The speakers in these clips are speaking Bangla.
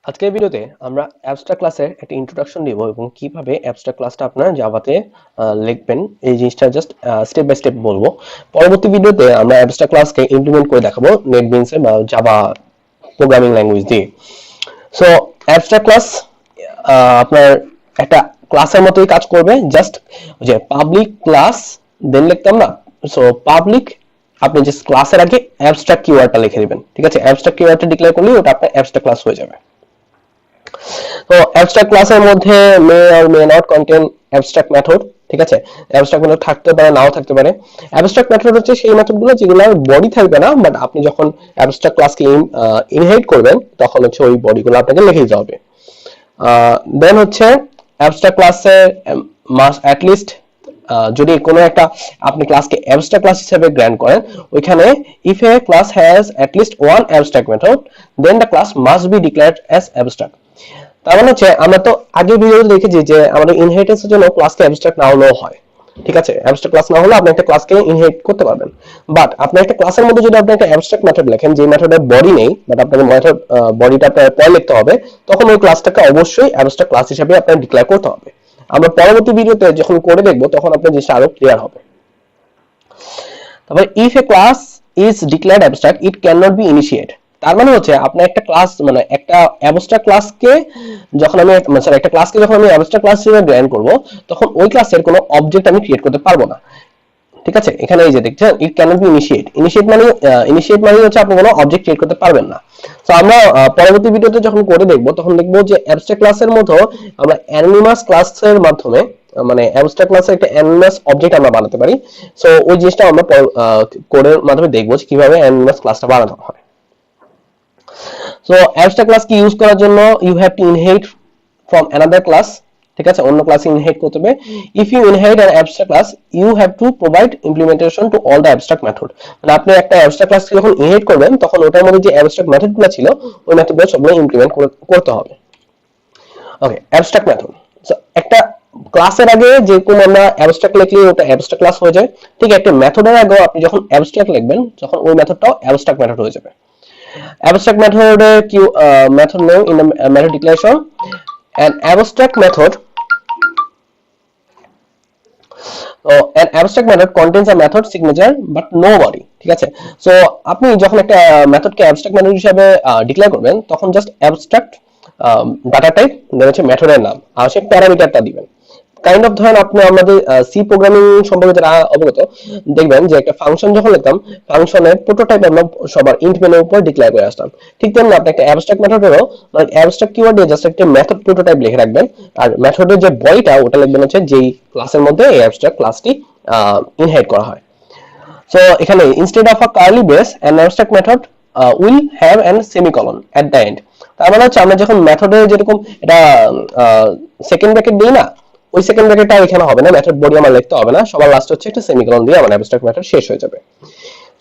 আজকের ভিডিওতে আমরা অ্যাবস্ট্রাক্ট ক্লাসের একটা ইন্ট্রোডাকশন দিব এবং কিভাবে অ্যাবস্ট্রাক্ট ক্লাসটা আপনারা জাভাতে লিখবেন এই জিনিসটা জাস্ট স্টেপ বাই স্টেপ বলবো। পরবর্তী ভিডিওতে আমরা অ্যাবস্ট্রাক্ট ক্লাসকে ইমপ্লিমেন্ট করে দেখাবো নেটবিনসে বা জাভা প্রোগ্রামিং ল্যাঙ্গুয়েজ দিয়ে। সো অ্যাবস্ট্রাক্ট ক্লাস আপনার একটা ক্লাসের মতোই কাজ করবে, জাস্ট যে পাবলিক ক্লাস দেন লিখতাম না। সো পাবলিক আপনি জাস্ট ক্লাসের আগে অ্যাবস্ট্রাক্ট কিওয়ার্ডটা লিখে দিবেন, ঠিক আছে? অ্যাবস্ট্রাক্ট কিওয়ার্ডটা ডিক্লেয়ার করলে ওটা আপনার অ্যাবস্ট্রাক্ট ক্লাস হয়ে যাবে। তো অ্যাবস্ট্রাক্ট ক্লাসের মধ্যে মে or may not contain abstract method, ঠিক আছে? অ্যাবস্ট্রাক্ট মেথড থাকতে পারে, নাও থাকতে পারে। অ্যাবস্ট্রাক্ট মেথড হচ্ছে সেই মেথডগুলো যেগুলোর বডি থাকবে না, বাট আপনি যখন অ্যাবস্ট্রাক্ট ক্লাসকে ইনহেরিট করবেন তখন হচ্ছে ওই বডিগুলো আপনাকে লিখে দিতে হবে। দেন হচ্ছে অ্যাবস্ট্রাক্ট ক্লাসে মাস্ট অ্যাট লিস্ট যদি কোনো একটা আপনি ক্লাসকে অ্যাবস্ট্রাক্ট ক্লাস হিসেবে গ্র্যান্ট করেন, ওইখানে if a class has at least one abstract method then the class must be declared as abstract. তার মানে হচ্ছে আমরা তো আগে ভিডিওতে দেখেছি যে আমাদের ইনহেরিটেন্সের জন্য ক্লাসকে অ্যাবস্ট্রাক্ট না হলেও হয়, ঠিক আছে? অ্যাবস্ট্রাক্ট ক্লাস না হলে আপনি একটা ক্লাসকে ইনহেরিট করতে পারবেন, বাট আপনি একটা ক্লাসের মধ্যে যদি আপনি একটা অ্যাবস্ট্রাক্ট মেথড লেখেন যে মেথডের বডি নেই, বাট আপনার মেথড বডিটা আপনার পরে লিখতে হবে, তখন ওই ক্লাসটাকে অবশ্যই অ্যাবস্ট্রাক্ট ক্লাস হিসেবে আপনার ডিক্লেয়ার করতে হবে। আমরা পরবর্তী ভিডিওতে যখন করে দেখবো তখন আপনার জিনিসটা আরো ক্লিয়ার হবে। তারপরে if a class is declared abstract it can not be initiate. তার মানে হচ্ছে আপনার একটা ক্লাস মানে একটা অ্যাবস্ট্রাক্ট ক্লাসকে যখন আমি সরি একটা ক্লাসকে যখন আমি অ্যাবস্ট্রাক্ট ক্লাস হিসেবে গ্র্যান্ট করব, তখন ওই ক্লাসের কোনো অবজেক্ট আমি ক্রিয়েট করতে পারবো না, ঠিক আছে? এখানে এই যে দেখছেন it can not be initiate, initiate মানে হচ্ছে আপনি কোনো অবজেক্ট ক্রিয়েট করতে পারবেন না। তো আমরা পরবর্তী ভিডিওতে যখন করে দেখব তখন দেখব যে অ্যাবস্ট্রাক্ট ক্লাসের মধ্যে আমরা অ্যানোনিমাস ক্লাসের মাধ্যমে মানে অ্যাবস্ট্রাক্ট ক্লাসের একটা অ্যানোনিমাস অবজেক্ট আমরা বানাতে পারি। সো ওই জিনিসটা আমরা কোডের মাধ্যমে দেখব যে কিভাবে অ্যানোনিমাস ক্লাসটা বানানো হয়। সো অ্যাবস্ট্রাক্ট ক্লাস কি ইউজ করার জন্য you have to inherit from another class, ঠিক আছে? অন্য ক্লাসে ইনহেরিট করতে হবে। If you inherit an abstract class you have to provide implementation to all the abstract method. মানে আপনি একটা অ্যাবস্ট্রাক্ট ক্লাসকে যখন ইনহেরিট করবেন তখন ওটার মধ্যে যে অ্যাবস্ট্রাক্ট মেথডগুলো ছিল ওই মেথডগুলো সবগুলো ইমপ্লিমেন্ট করতে হবে। ওকে, অ্যাবস্ট্রাক্ট মেথড। সো একটা ক্লাসের আগে যে কোন আমরা অ্যাবস্ট্রাক্ট লিখলে ওটা অ্যাবস্ট্রাক্ট ক্লাস হয়ে যায়, ঠিক একটা মেথডের আগে আপনি যখন অ্যাবস্ট্রাক্ট লিখবেন তখন ওই মেথডটাও অ্যাবস্ট্রাক্ট মেথড হয়ে যাবে। Abstract method method name in the method declaration. An abstract method an abstract method contains a method signature but no body, ঠিক আছে? সো আপনি যখন একটা মেথডকে অ্যাবস্ট্রাক্ট মেথড হিসেবে ডিক্লেয়ার করবেন তখন just abstract data type then হচ্ছে মেথডের নাম আর সেই প্যারামিটারটা দিবেন। কাইন্ড অফ ধরেন আপনি আমাদের সি প্রোগ্রামিং সম্পর্কে যারা অবগত দেখবেন যে একটা ফাংশন যখন লিখতাম ফাংশনের প্রোটোটাইপ আমরা সবার ইন্ট মেনুর উপর ডিক্লেয়ার করে আসতাম, ঠিক তেমনি আপনি একটা অ্যাবস্ট্রাক্ট মেথডেরও মানে অ্যাবস্ট্রাক্ট কিওয়ার্ড দিয়ে জাস্ট একটা মেথড প্রোটোটাইপ লিখে রাখবেন আর মেথডের যে বডিটা ওটা লিখবেন হচ্ছে যেই ক্লাসের মধ্যে এই অ্যাবস্ট্রাক্ট ক্লাসটি ইনহেরিট করা হয়। সো এখানে instead of a curly brace an abstract method will have an semicolon at the end. তার মানে হচ্ছে আমরা যখন মেথডে যেরকম এটা সেকেন্ড ব্র্যাকেট দিই না, ওই সেকেন্ড ব্র্যাকেটটা এখানে হবে না, মেথড বডি আমার লিখতে হবে না, সবার লাস্ট হচ্ছে একটা সেমিকলন দিয়ে আমার অ্যাবস্ট্রাক্ট মেথড শেষ হয়ে যাবে।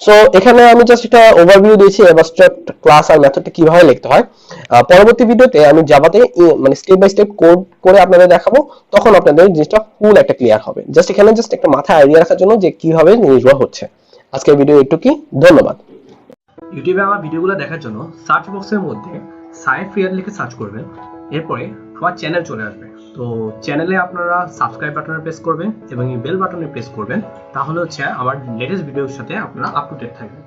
সো এখানে আমি জাস্ট একটা ওভারভিউ দিয়েছি অ্যাবস্ট্রাক্ট ক্লাস আর মেথডটা কিভাবে লিখতে হয়। পরবর্তী ভিডিওতে আমি জাভাতে মানে স্টেপ বাই স্টেপ কোড করে আপনাদের দেখাবো, তখন আপনাদের জিনিসটা ফুল একটা ক্লিয়ার হবে। জাস্ট এখানে জাস্ট একটা মাথায় আইডিয়া রাখার জন্য যে কিভাবে জিনিসগুলো হচ্ছে। আজকের ভিডিও একটু ধন্যবাদ। ইউটিউবে আমার ভিডিওগুলো দেখার জন্য সার্চ বক্সের মধ্যে সায়েফ রিয়াদ লিখে সার্চ করবেন, এরপরে আমার চ্যানেল চলে আসবে। তো চ্যানেলে আপনারা সাবস্ক্রাইব বাটনে প্রেস করবেন এবং এই বেল বাটনে প্রেস করবেন, তাহলে হচ্ছে আমার লেটেস্ট ভিডিওর সাথে আপনারা আপ টু ডেট থাকবেন।